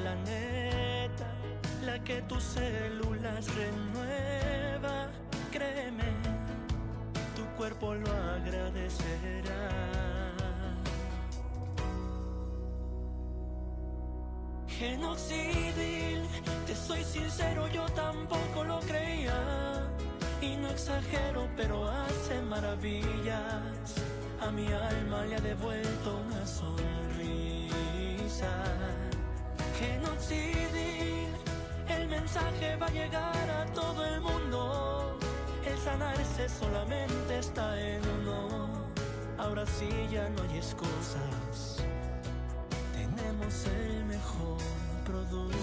planeta, la que tus células renueva. Créeme, tu cuerpo lo agradecerá. Genoxidil, te soy sincero, yo tampoco lo creía. Y no exagero, pero hace maravillas. A mi alma le ha devuelto una sonrisa. Genoxidil, el mensaje va a llegar a todo el mundo. El sanarse solamente está en uno. Ahora sí ya no hay excusas. Tenemos el mejor producto.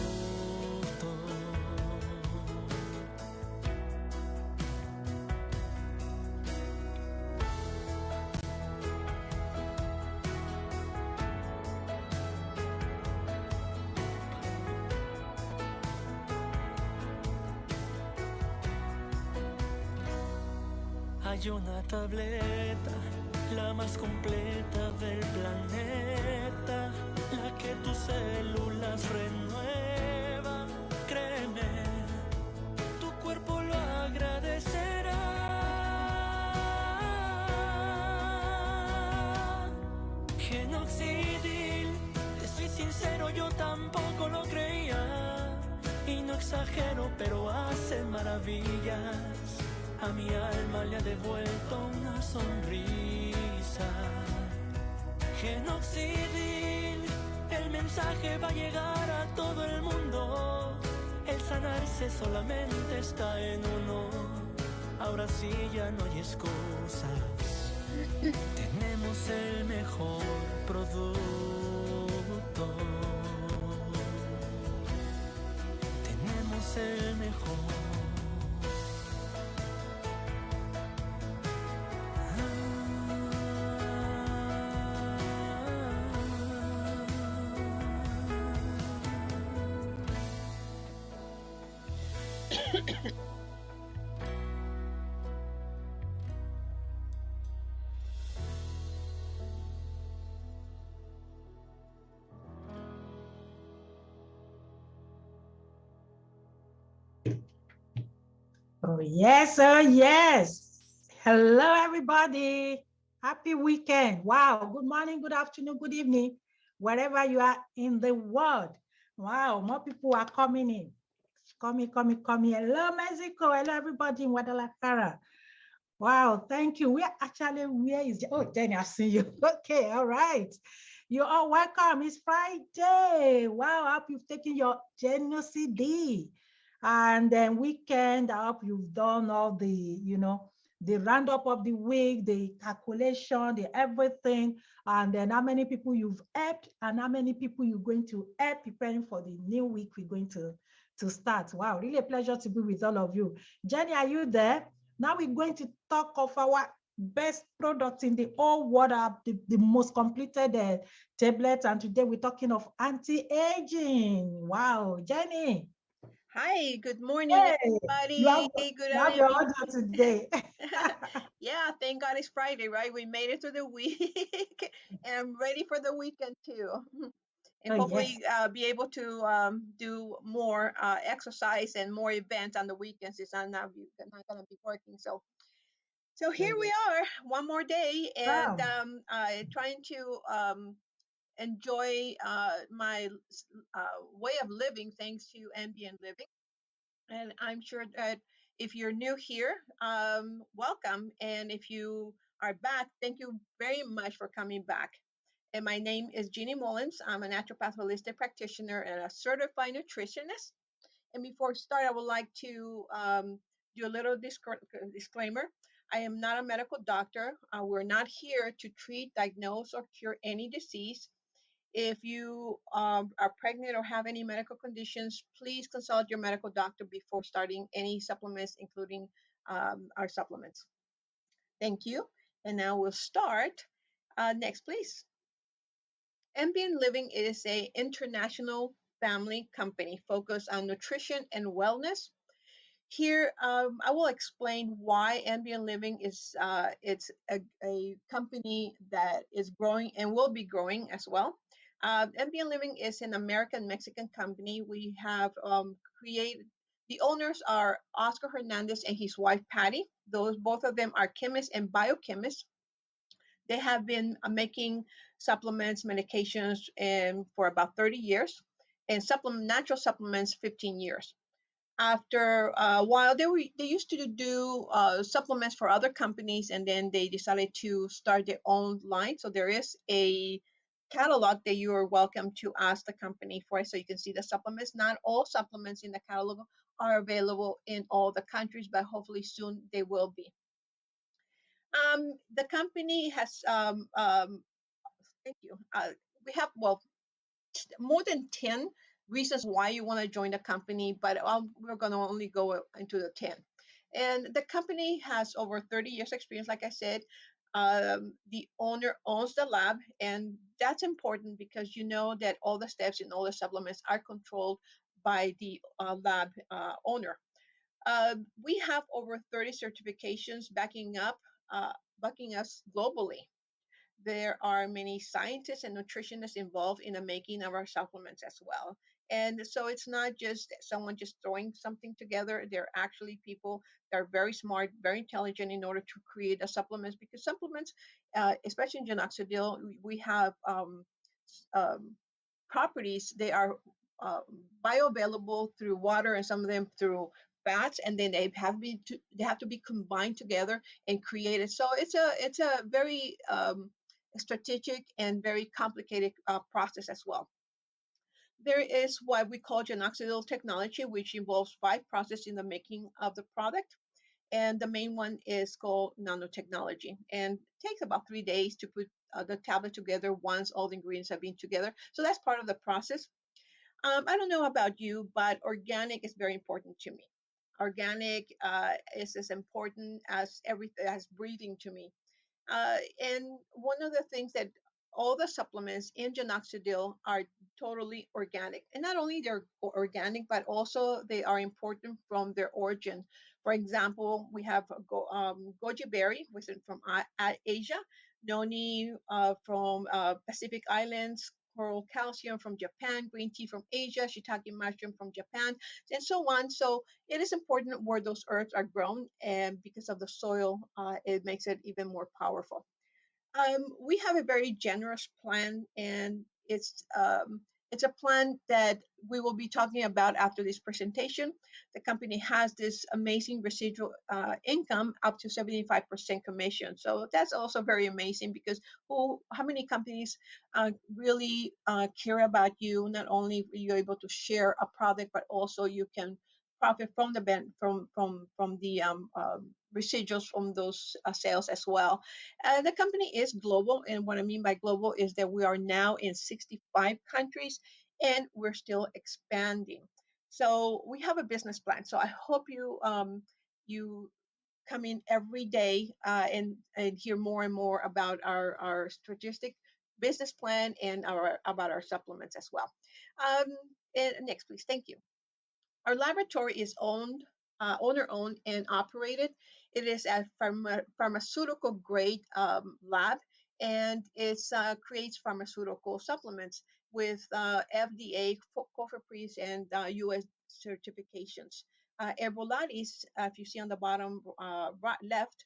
Hay una tableta, la más completa del planeta, la que tus células renueva. Créeme, tu cuerpo lo agradecerá. Genoxidil, te soy sincero, yo tampoco lo creía. Y no exagero, pero hace maravillas. A mi alma le ha devuelto una sonrisa. Genoxidil, el mensaje va a llegar a todo el mundo. El sanarse solamente está en uno. Ahora sí ya no hay excusas. Tenemos el mejor producto. Tenemos el mejor. Oh, yes, oh, yes. Hello, everybody. Happy weekend. Wow. Good morning, good afternoon, good evening, wherever you are in the world. Wow, more people are coming in. Coming. Hello, Mexico. Hello, everybody in Guadalajara. Wow, thank you. Where is, oh, Jenny, I've seen you. Okay, all right. You're all welcome. It's Friday. Wow, I hope you've taken your Genoxidil. And then weekend, I hope you've done all the, the roundup of the week, the calculation, the everything, and then how many people you've helped and how many people you're going to help preparing for the new week we're going to start. Wow, really a pleasure to be with all of you. Jenny, are you there? Now we're going to talk of our best products in the whole world, the most completed tablets, and today we're talking of anti-aging. Wow, Jenny. Hi, good morning, everybody. You have Good your audio today. Yeah, thank God it's Friday, right? We made it through the week, and I'm ready for the weekend too. And hopefully Yes. be able to do more exercise and more events on the weekends. It's not going to be working. So here we are, one more day, and trying to enjoy my way of living thanks to ambient living. And I'm sure that if you're new here, welcome. And if you are back, thank you very much for coming back. And my name is Geni Mullins. I'm a naturopath holistic practitioner and a certified nutritionist. And before I start, I would like to do a little disclaimer. I am not a medical doctor. We're not here to treat, diagnose, or cure any disease. If you are pregnant or have any medical conditions, please consult your medical doctor before starting any supplements, including our supplements. Thank you. And now we'll start. Next, please. Ambient Living is an international family company focused on nutrition and wellness. Here, I will explain why Ambient Living is it's a company that is growing and will be growing as well. Ambient Living is an American-Mexican company. We have created, the owners are Oscar Hernandez and his wife Patty. Those both of them are chemists and biochemists. They have been making supplements, medications, for about 30 years, and natural supplements 15 years. After a while, they used to do supplements for other companies, and then they decided to start their own line. So there is a catalog that you are welcome to ask the company for, so you can see the supplements. Not all supplements in the catalog are available in all the countries, but hopefully soon they will be. The company has thank you. We have, well, more than 10 reasons why you want to join the company, but we're going to only go into the 10. And the company has over 30 years experience. Like I said, the owner owns the lab, and that's important because you know that all the steps in all the supplements are controlled by the lab owner. We have over 30 certifications backing us globally. There are many scientists and nutritionists involved in the making of our supplements as well. And so it's not just someone just throwing something together. They're actually people that are very smart, very intelligent in order to create the supplements, because supplements, especially in Genoxidil, we have um, properties. They are uh, bioavailable through water and some of them through fats, and then they have to be combined together and created. So it's a very strategic and very complicated process as well. There is what we call Genoxidil technology, which involves 5 processes in the making of the product. And the main one is called nanotechnology, and takes about 3 days to put the tablet together once all the ingredients have been together. So that's part of the process. I don't know about you, but organic is very important to me. Organic is as important as everything, as breathing to me. And one of the things that all the supplements in Genoxidil are totally organic. And not only they're organic, but also they are important from their origin. For example, we have goji berry, which is from Asia, noni from Pacific Islands, coral calcium from Japan, green tea from Asia, shiitake mushroom from Japan, and so on. So it is important where those herbs are grown, and because of the soil, it makes it even more powerful. We have a very generous plan, and it's a plan that we will be talking about after this presentation. The company has this amazing residual income up to 75% commission. So that's also very amazing, because how many companies really care about you? Not only are you able to share a product, but also you can profit from the residuals from those sales as well. The company is global, and what I mean by global is that we are now in 65 countries, and we're still expanding. So we have a business plan. So I hope you come in every day and hear more and more about our strategic business plan and about our supplements as well. Um, and next, please. Thank you. Our laboratory is owner-owned and operated. It is a pharmaceutical grade lab, and it creates pharmaceutical supplements with FDA, COFEPRIS, and US certifications. Herbolaris, if you see on the bottom right, left,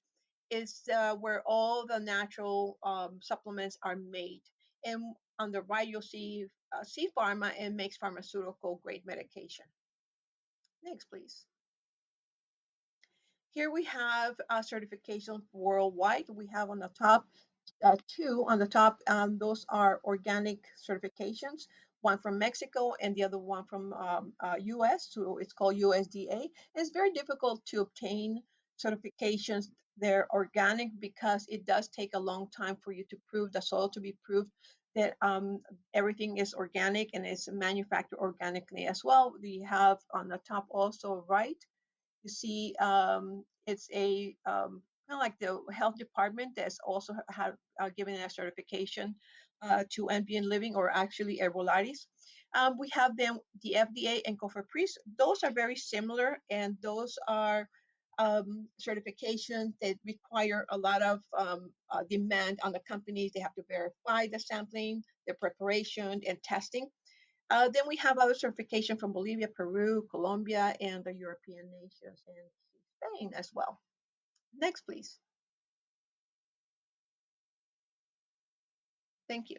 is where all the natural supplements are made. And on the right, you'll see C Pharma, and makes pharmaceutical grade medication. Next, please. Here we have certifications worldwide. We have on the top two on the top. Those are organic certifications. One from Mexico and the other one from U.S. So it's called USDA. It's very difficult to obtain certifications. They're organic because it does take a long time for you to prove the soil to be proved that everything is organic and is manufactured organically as well. We have on the top also right, you see it's a kind of like the health department that's also have given a certification to ambient living, or actually herbolaris. We have them, the FDA and COFEPRIS. Those are very similar, and those are certifications that require a lot of demand on the companies. They have to verify the sampling, the preparation and testing. Then we have other certification from Bolivia, Peru, Colombia, and the European nations, and Spain as well. Next, please. Thank you.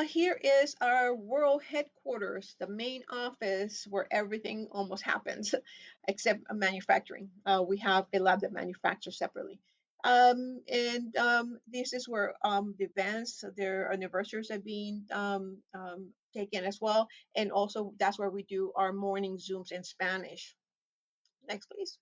Here is our world headquarters, the main office where everything almost happens, except manufacturing. We have a lab that manufactures separately. This is where the events, their anniversaries are being taken as well. And also that's where we do our morning Zooms in Spanish. Next, please.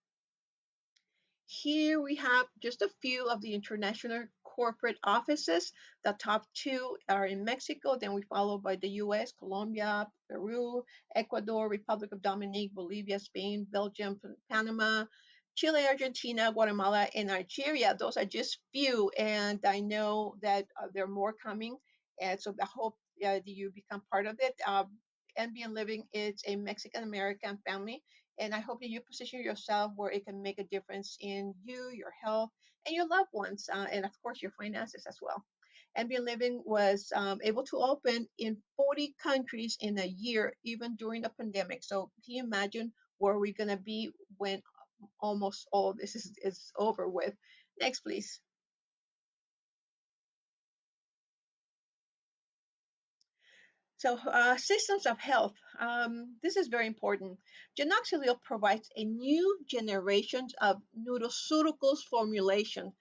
Here we have just a few of the international corporate offices. The top two are in Mexico, then we follow by the US, Colombia, Peru, Ecuador, Republic of Dominique, Bolivia, Spain, Belgium, Panama, Chile, Argentina, Guatemala, and Nigeria. Those are just few, and I know that there are more coming. And so I hope that you become part of it. NBN Living is a Mexican American family, and I hope that you position yourself where it can make a difference in you, your health, and your loved ones, and of course, your finances as well. NBN Living was able to open in 40 countries in a year, even during the pandemic. So can you imagine where we're going to be when almost all this is over with? Next, please. So systems of health, this is very important. Genoxidil provides a new generation of nutraceuticals formulation.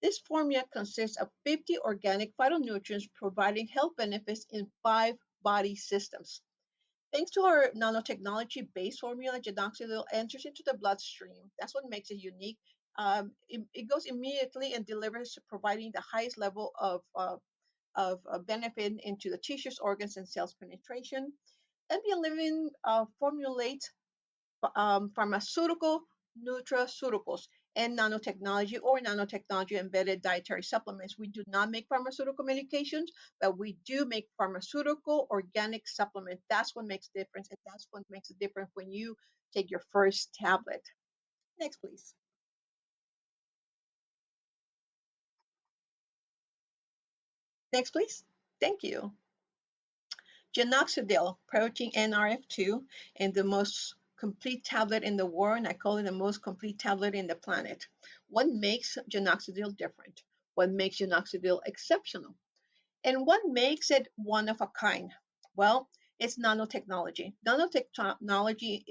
This formula consists of 50 organic phytonutrients providing health benefits in 5 body systems. Thanks to our nanotechnology-based formula, genoxidil enters into the bloodstream. That's what makes it unique. It goes immediately and delivers, providing the highest level of benefit into the tissues, organs, and cells penetration. NBN Living formulates pharmaceutical nutraceuticals and nanotechnology or nanotechnology embedded dietary supplements. We do not make pharmaceutical medications, but we do make pharmaceutical organic supplements. That's what makes a difference, and that's what makes a difference when you take your first tablet. Next, please. Next, please. Thank you. Genoxidil, protein NRF2, and the most complete tablet in the world, and I call it the most complete tablet in the planet. What makes genoxidil different? What makes genoxidil exceptional? And what makes it one of a kind? Well, it's nanotechnology. Nanotechnology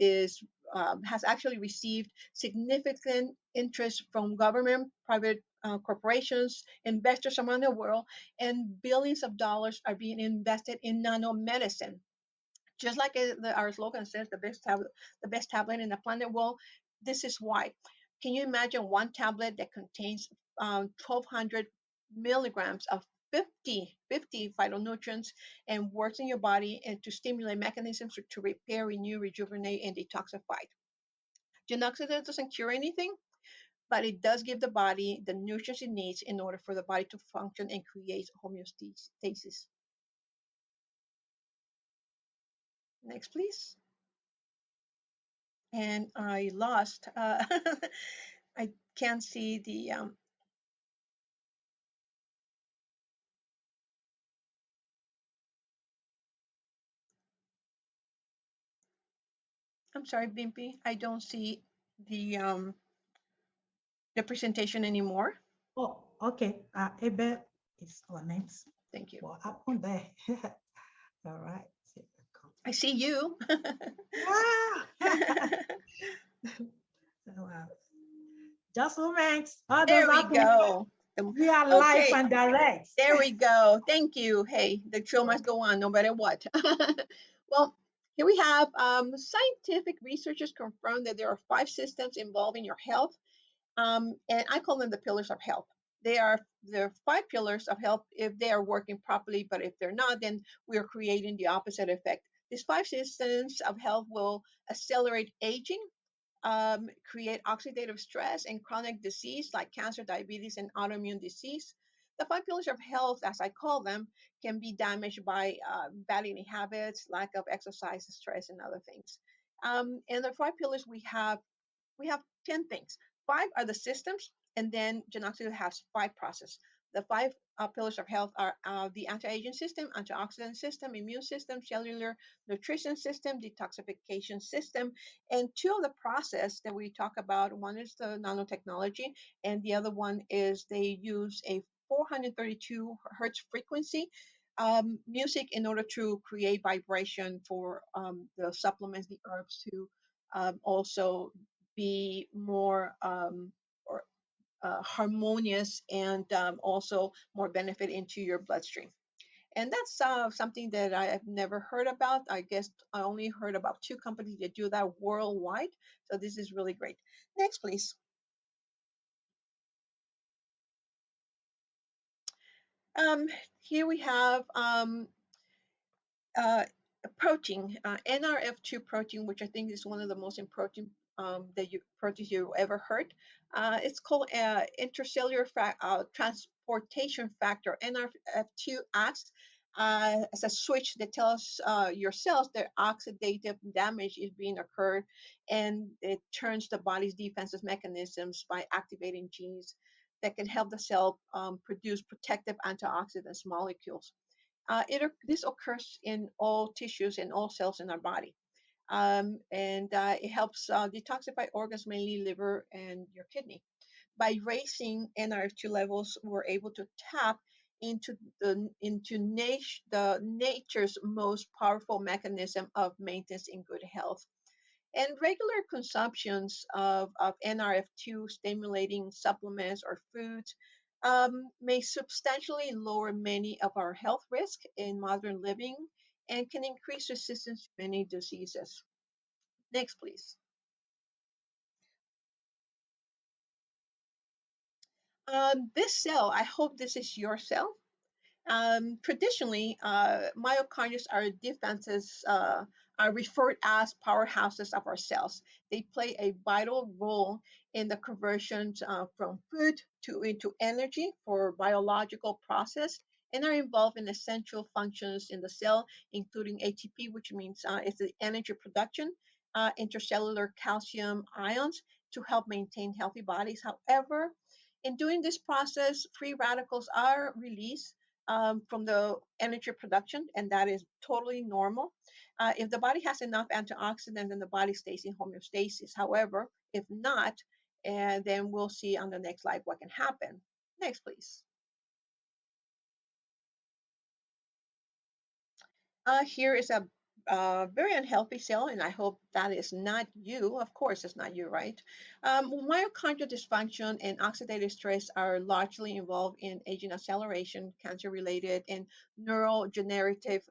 has actually received significant interest from government, private corporations, investors around the world, and billions of dollars are being invested in nanomedicine. Just like our slogan says, the best tablet in the planet. Well, this is why. Can you imagine one tablet that contains 1,200 milligrams of 50 phytonutrients and works in your body and to stimulate mechanisms to repair, renew, rejuvenate, and detoxify? Genoxidil doesn't cure anything, but it does give the body the nutrients it needs in order for the body to function and create homeostasis. Next, please. And I lost. I can't see the. I'm sorry, Bimpy. I don't see the presentation anymore. Oh, okay. Abel is our next. Thank you. Well, up on there. All right. I see you. Just moments. There we go. We are live and direct. There we go. Thank you. Hey, the show must go on no matter what. Well, here we have scientific researchers confirm that there are 5 systems involved in your health. And I call them the pillars of health. There are 5 pillars of health if they are working properly, but if they're not, then we are creating the opposite effect. These 5 systems of health will accelerate aging, create oxidative stress and chronic disease like cancer, diabetes, and autoimmune disease. The 5 pillars of health, as I call them, can be damaged by bad eating habits, lack of exercise, stress, and other things. And the 5 pillars we have 10 things. 5 are the systems, and then genoxidil has 5 processes. The five pillars of health are the anti-aging system, antioxidant system, immune system, cellular nutrition system, detoxification system. And two of the process that we talk about, one is the nanotechnology, and the other one is they use a 432 hertz frequency music in order to create vibration for the supplements, the herbs to also be more or harmonious and also more benefit into your bloodstream. And that's something that I have never heard about. I guess I only heard about two companies that do that worldwide. So this is really great. Next, please. Here we have uh, protein, NRF2 protein, which I think is one of the most important proteins you ever heard. It's called intercellular transportation factor. NRF2 acts as a switch that tells your cells that oxidative damage is being occurred, and it turns the body's defenses mechanisms by activating genes that can help the cell produce protective antioxidants molecules. This occurs in all tissues and all cells in our body. And it helps detoxify organs, mainly liver and your kidney. By raising NRF2 levels, we're able to tap into the nature's most powerful mechanism of maintenance in good health. And regular consumptions of NRF2 stimulating supplements or foods may substantially lower many of our health risks in modern living and can increase resistance to many diseases. Next, please. This cell, I hope this is your cell. Traditionally, mitochondria are defenses, are referred as powerhouses of our cells. They play a vital role in the conversion from food into energy for biological process and are involved in essential functions in the cell, including ATP, which means it's the energy production, intercellular calcium ions to help maintain healthy bodies. However, in doing this process, free radicals are released from the energy production, and that is totally normal. If the body has enough antioxidants, then the body stays in homeostasis. However, if not, and then we'll see on the next slide what can happen. Next, please. Here is a very unhealthy cell, and I hope that is not you. Of course, it's not you, right? Mitochondrial dysfunction and oxidative stress are largely involved in aging acceleration, cancer-related, and neurodegenerative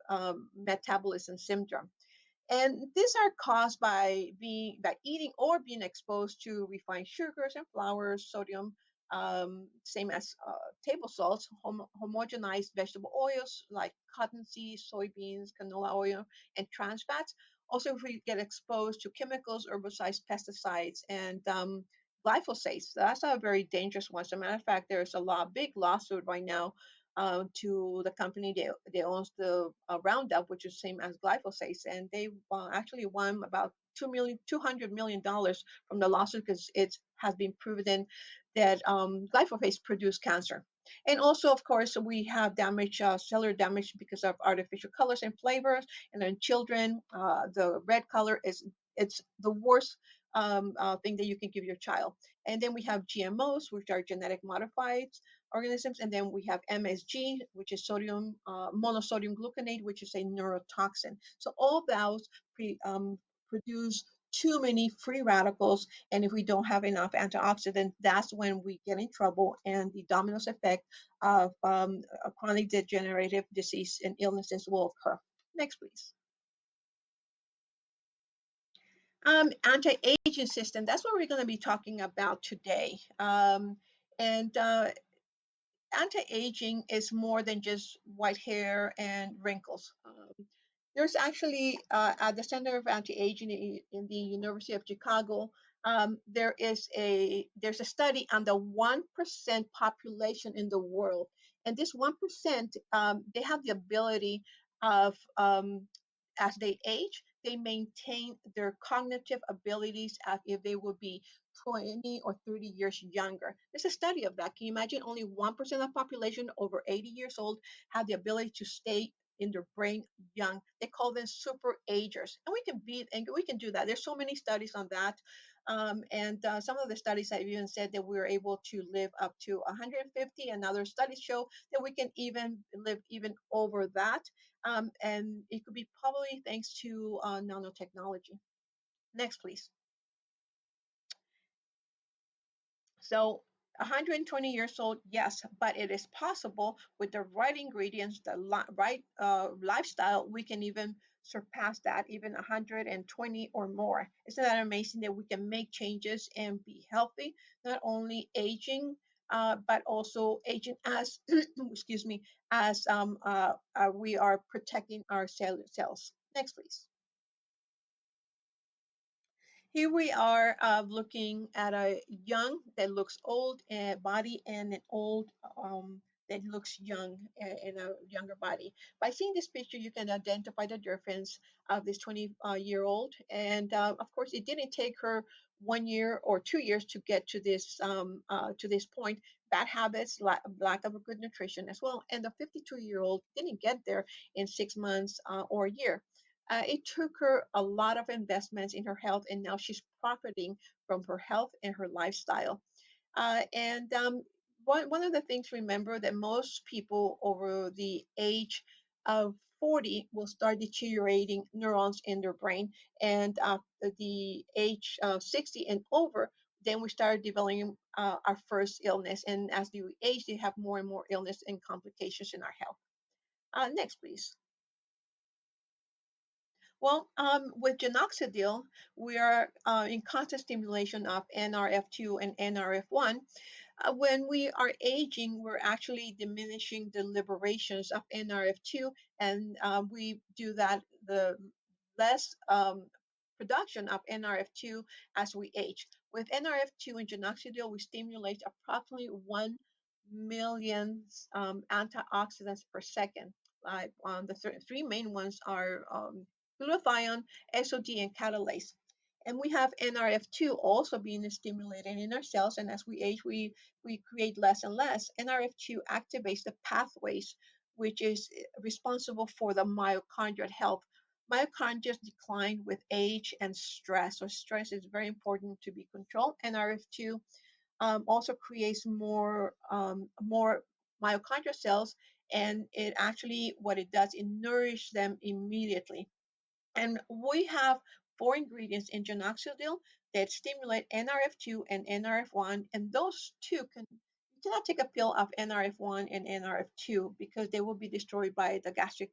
metabolism syndrome. And these are caused by eating or being exposed to refined sugars and flours, sodium, same as table salts, homogenized vegetable oils like cottonseed, soybeans, canola oil, and trans fats. Also, if we get exposed to chemicals, herbicides, pesticides, and glyphosate, that's a very dangerous one. As a matter of fact, there's a big lawsuit right now to the company that owns the Roundup, which is same as glyphosate, and they actually won about $200 million from the lawsuit because it has been proven that glyphosate produce cancer. And also, of course, we have damage, cellular damage because of artificial colors and flavors. And in children, the red color it's the worst thing that you can give your child. And then we have GMOs, which are genetic modified organisms, and then we have MSG, which is sodium monosodium gluconate, which is a neurotoxin. So all those produce too many free radicals, and if we don't have enough antioxidant, that's when we get in trouble, and the dominoes effect of a chronic degenerative disease and illnesses will occur. Next, please. Anti-aging system, that's what we're going to be talking about today. And Anti-aging is more than just white hair and wrinkles. There's actually at the Center of Anti-Aging in the University of Chicago, there's a study on the 1% population in the world, and this 1%, they have the ability of as they age, they maintain their cognitive abilities as if they would be 20 or 30 years younger. There's a study of that. Can you imagine only 1% of the population over 80 years old have the ability to stay in their brain young? They call them super agers. And we can do that. There's so many studies on that. Some of the studies have even said that we're able to live up to 150, and other studies show that we can even live even over that. And it could be probably thanks to nanotechnology. Next, please. So 120 years old, yes, but it is possible with the right ingredients, the right lifestyle, we can even surpass that, even 120 or more. Isn't that amazing that we can make changes and be healthy, not only aging, but also aging as, excuse me, as we are protecting our cells. Next, please. Here we are looking at a young that looks old body and an old that looks young in a younger body. By seeing this picture, you can identify the difference of this 20-year-old. And of course, it didn't take her 1 year or 2 years to get to this point. Bad habits, lack of good nutrition as well. And the 52-year-old didn't get there in 6 months or a year. It took her a lot of investments in her health, and now she's profiting from her health and her lifestyle. And one of the things to remember that most people over the age of 40 will start deteriorating neurons in their brain, and the age of 60 and over, then we start developing our first illness. And as we age, they have more and more illness and complications in our health. Next, please. Well, with Genoxidil, we are in constant stimulation of NRF2 and NRF1. When we are aging, we're actually diminishing the liberations of NRF2, and we do that the less production of NRF2 as we age. With NRF2 and Genoxidil, we stimulate approximately 1 million antioxidants per second. The three main ones are glutathione, SOD, and catalase. And we have NRF2 also being stimulated in our cells, and as we age, we create less and less. NRF2 activates the pathways which is responsible for the mitochondrial health. Mitochondria decline with age and stress, so stress is very important to be controlled. NRF2 also creates more mitochondrial cells, and it actually, what it does, it nourishes them immediately. And we have 4 ingredients in Genoxidil that stimulate NRF2 and NRF1, and those two you cannot take a pill of NRF1 and NRF2 because they will be destroyed by the gastric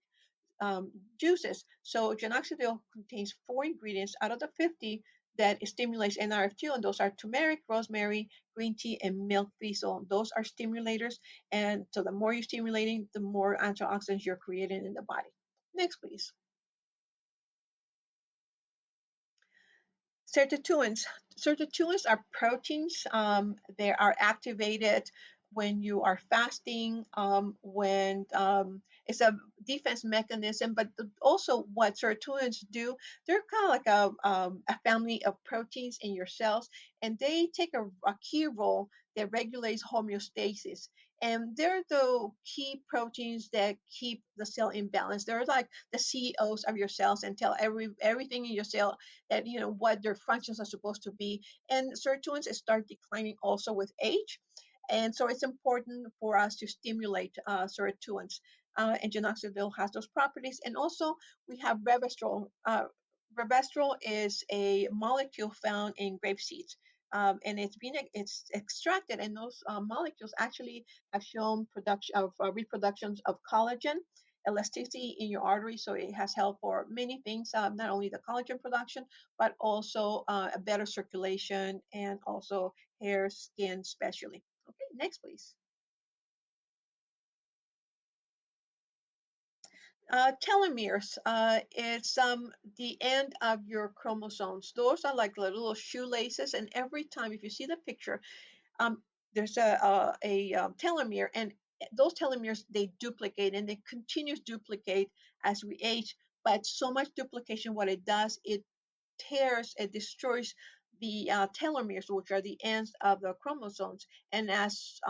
juices. So Genoxidil contains 4 ingredients out of the 50 that stimulates NRF2, and those are turmeric, rosemary, green tea, and milk thistle. Those are stimulators, and so the more you're stimulating, the more antioxidants you're creating in the body. Next, please. Sirtuins. Sirtuins are proteins. They are activated when you are fasting, when it's a defense mechanism, but also what sirtuins do, they're kind of like a family of proteins in your cells, and they take a key role that regulates homeostasis. And they're the key proteins that keep the cell in balance. They're like the CEOs of your cells and tell everything in your cell that what their functions are supposed to be. And sirtuins start declining also with age, and so it's important for us to stimulate sirtuins. And Genoxidil has those properties. And also we have resveratrol. Resveratrol is a molecule found in grape seeds. And it's extracted, and those molecules actually have shown production of reproductions of collagen, elasticity in your arteries, so it has help for many things, not only the collagen production, but also a better circulation and also hair, skin, especially. Okay, next, please. Telomeres, it's the end of your chromosomes. Those are like little shoelaces, and every time, if you see the picture, there's a telomere, and those telomeres, they duplicate, and they continue to duplicate as we age. But so much duplication, what it does, it tears, it destroys the telomeres, which are the ends of the chromosomes. And as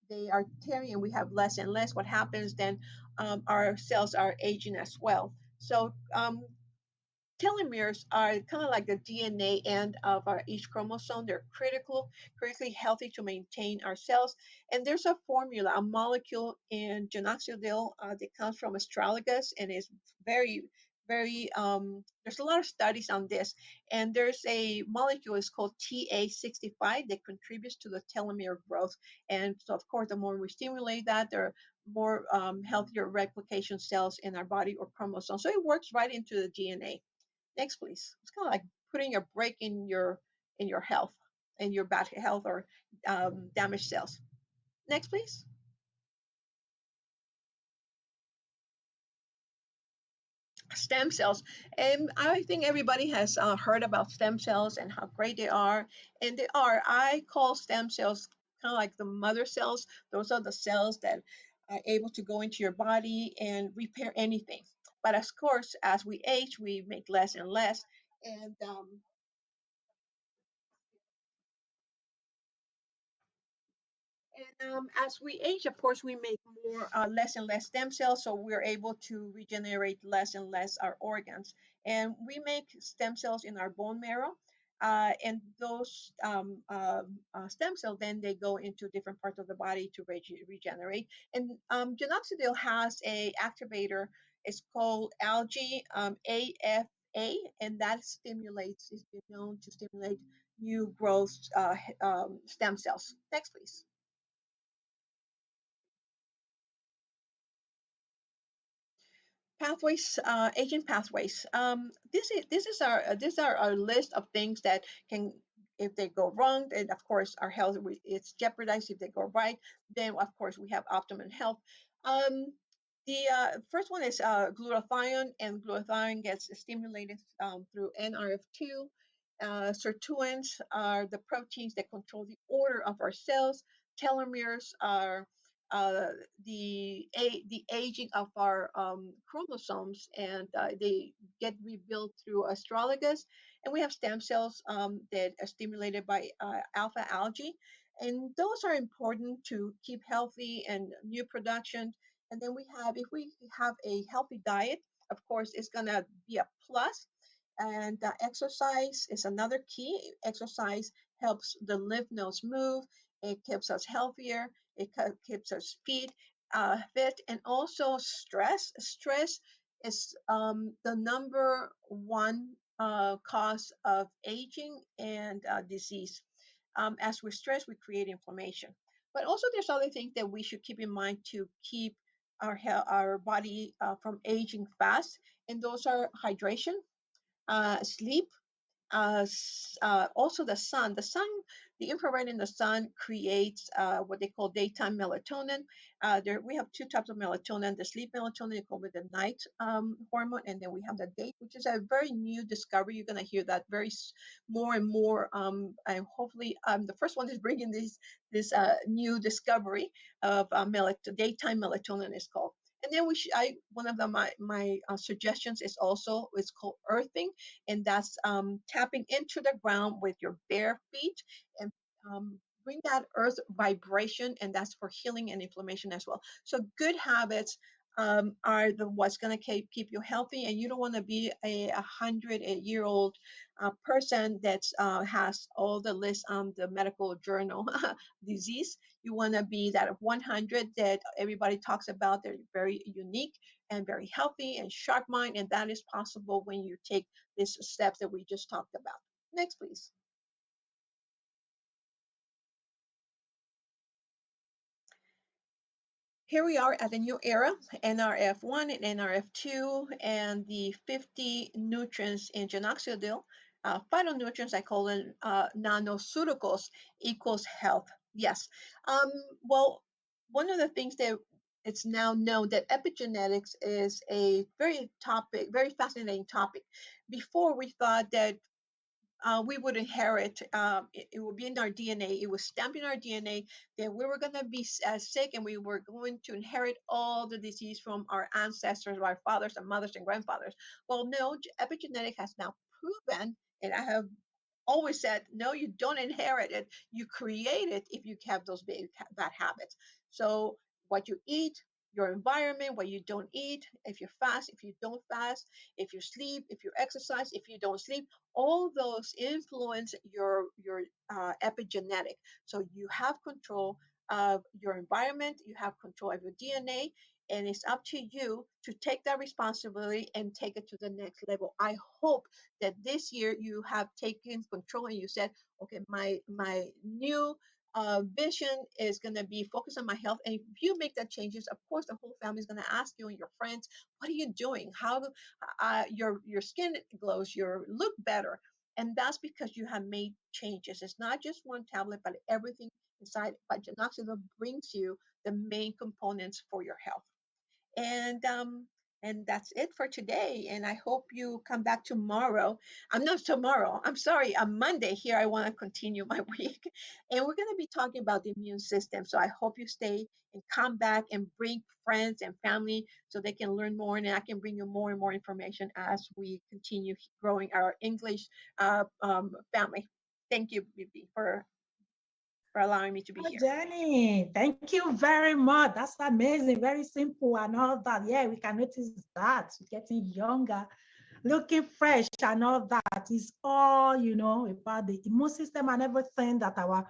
they are tearing and we have less and less, what happens then, our cells are aging as well. So telomeres are kind of like the DNA end of our each chromosome. They're critically healthy to maintain our cells. And there's a formula, a molecule in Genoxidil that comes from astragalus and is very, very, there's a lot of studies on this. And there's a molecule, it's called TA65, that contributes to the telomere growth. And so, of course, the more we stimulate that, there are more healthier replication cells in our body or chromosomes. So it works right into the DNA. Next, please. It's kind of like putting a break in your health, in your bad health or damaged cells. Next, please. Stem cells. And I think everybody has heard about stem cells and how great they are. And they are. I call stem cells kind of like the mother cells. Those are the cells that are able to go into your body and repair anything. But of course, as we age, we make less and less. And as we age, of course, we make more, less and less stem cells, so we're able to regenerate less and less our organs. And we make stem cells in our bone marrow, and those stem cells then they go into different parts of the body to regenerate. And Genoxidil has a activator. It's called algae AFA, and that stimulates. Is been known to stimulate new growth stem cells. Next, please. Pathways, aging pathways. This are our list of things that can, if they go wrong, then of course our health it's jeopardized. If they go right, then of course we have optimum health. Um, the first one is glutathione, and glutathione gets stimulated through NRF2. Sirtuins are the proteins that control the order of our cells. Telomeres are uh, the aging of our chromosomes, and they get rebuilt through astragalus. And we have stem cells that are stimulated by alpha algae, and those are important to keep healthy and new production. And then we have, if we have a healthy diet, of course, it's gonna be a plus. And exercise is another key. Exercise helps the lymph nodes move. It keeps us healthier. It keeps us fit, and also stress. Stress is the number one cause of aging and disease. As we're stressed, we create inflammation. But also, there's other things that we should keep in mind to keep our body from aging fast, and those are hydration, sleep, also the sun. The infrared in the sun creates what they call daytime melatonin. There we have two types of melatonin: the sleep melatonin, called with the night hormone, and then we have the day, which is a very new discovery. You're gonna hear that more and more. And hopefully, the first one is bringing this new discovery of daytime melatonin is called. And then one of my suggestions is also, it's called earthing, and that's tapping into the ground with your bare feet and bring that earth vibration, and that's for healing and inflammation as well. So good habits are the what's going to keep you healthy, and you don't want to be a 100-year-old person that has all the lists on the medical journal disease. You want to be that 100 that everybody talks about. They're very unique and very healthy and sharp mind, and that is possible when you take these steps that we just talked about. Next, please. Here we are at the new era, NRF1 and NRF2, and the 50 nutrients in Genoxidil. Phytonutrients, I call them nanoceuticals, equals health. Yes. Well, one of the things that it's now known that epigenetics is a very fascinating topic. Before we thought that we would inherit. It would be in our DNA. It was stamped in our DNA that we were going to be sick, and we were going to inherit all the disease from our ancestors, our fathers and mothers and grandfathers. Well, no, epigenetic has now proven, and I have always said, no, you don't inherit it. You create it if you have those bad habits. So what you eat, your environment, what you don't eat, if you fast, if you don't fast, if you sleep, if you exercise, if you don't sleep, all those influence your epigenetic. So you have control of your environment, you have control of your DNA, and it's up to you to take that responsibility and take it to the next level. I hope that this year you have taken control and you said, okay, my new vision is going to be focused on my health. And if you make that changes, of course, the whole family is going to ask you and your friends, what are you doing? How your skin glows, your look better. And that's because you have made changes. It's not just one tablet, but everything inside. But Genoxidil brings you the main components for your health. And that's it for today. And I hope you come back tomorrow. I'm not tomorrow. I'm sorry. On Monday here, I want to continue my week, and we're going to be talking about the immune system. So I hope you stay and come back and bring friends and family so they can learn more, and I can bring you more and more information as we continue growing our English family. Thank you, Bibi, for allowing me to be Oh, here. Geni, thank you very much. That's amazing. Very simple and all that. Yeah, we can notice that. We're getting younger, looking fresh and all that. Is all, about the immune system and everything that our